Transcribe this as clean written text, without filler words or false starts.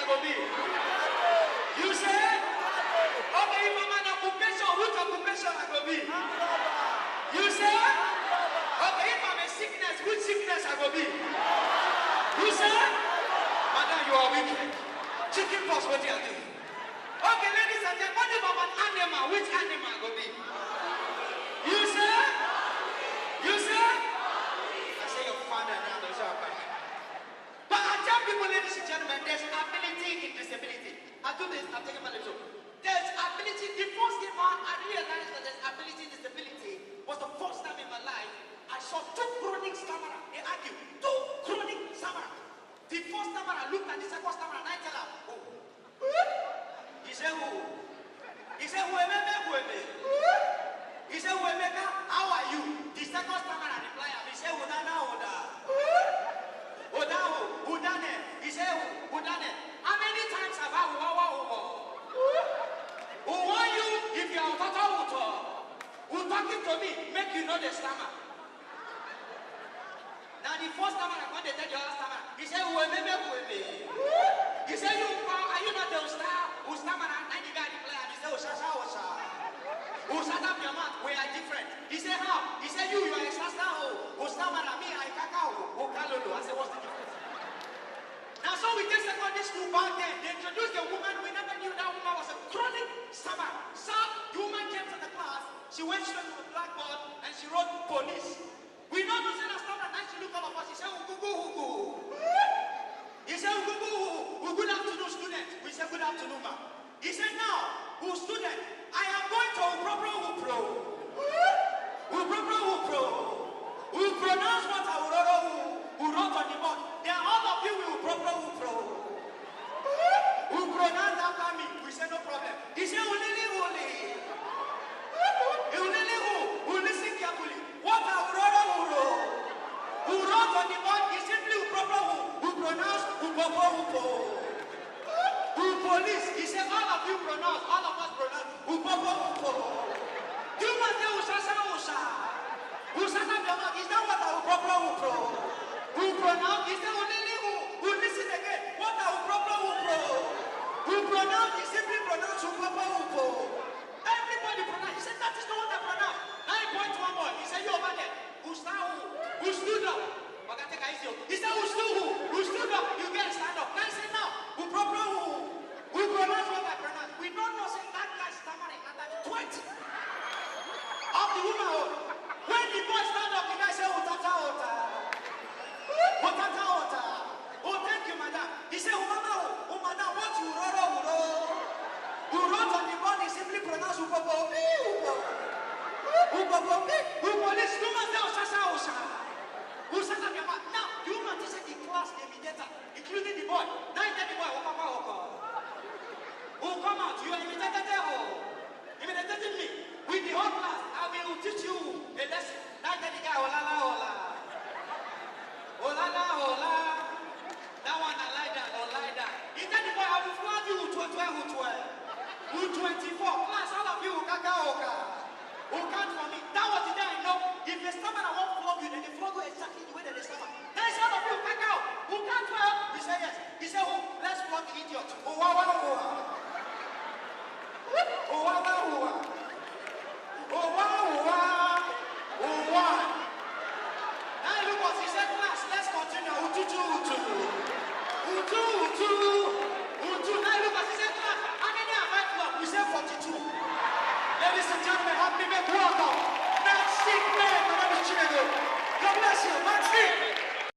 go be? You say? Okay, if I'm an occupation, which occupation I go be? You say? Okay, if I'm a sickness, which sickness I go be? You say? Madam, you are wicked. Chicken pox, what you are doing? Okay, ladies and gentlemen, what if I'm an animal, which animal I go be? You say? You say? I say your father now, those are bad. But I tell people, ladies and gentlemen, there's ability in disability. I do this, I'm taking my lips off. There's ability. The first time I realized that there's ability in disability was the first time in my life I saw two chronic stammerer. They argue. Two chronic stammerer. The first stammerer looked at the second stammerer and I tell her, oh. He said, who? He said, who am I? He said, Wemeka, how are you? The second stammerer replied, he said, Udana, Oda. Udane. He said, Udane. How many times have I who want you if you are who talking to me, make you know the stammer. Now the first stammerer, when they tell the other stammerer, he said, he said, are you not the stammerer? And the guy replied, he said, Osha. Who shut up your mouth? We are different. He said, how? He said, you are a stammerer. Who stammerer, me, I kakao. Who kalolo. I said, what's the difference? Now, so we take secondary school back then. They introduced the woman. We never knew that woman was a chronic stammerer. So the woman came to the class. She went straight to the blackboard and she wrote police. We know to say that stammerer. And she looked at us. She said, Ugugu. He said, Ugugu. Good afternoon, students. We said, good afternoon, ma'am. He said, now, who student? I am going to Upro. Who pronounce what I who wrote on the board. Then all of you will Upro. Who pronounce after me. We said, no problem. He said, who listen carefully. What I who wrote on the board is simply who pronounce Upopo. Who police? He said, all of you pronounce, all of us pronounce. Upopo. You must say Usasa. Usasa, is that what our proper who pronounce? Is that only who listen again? What our proper who pronounce? He simply pronounce Upopo. Everybody pronounce. He said, that is not what I pronounce. 9.1 boy. He said, you over there. Who stood up? He said, who stood up? You can't stand up. I said, now, who pronounce what I pronounce? We don't know, say that guy stammering at that 20. Of the woman, when the boy stand up, the guy say, Otata. Oh, thank you, madam. He said, oh, madam, what you who wrote on the board, he simply pronounced Upopo. Who police, do not say Osha. Who sat up your mouth? Now, the woman is in class, the imitator, including the boy. Now, the boy, who come out, you are imitated me. With the whole class, I will teach you a lesson. Now, the guy, hola. That one, I like that. He tell the boy, I will flog you who 24. Class, all of you, who can't for me. That was the day I know. If the stammer won't flog you, then they flog you exactly the way that they stammer.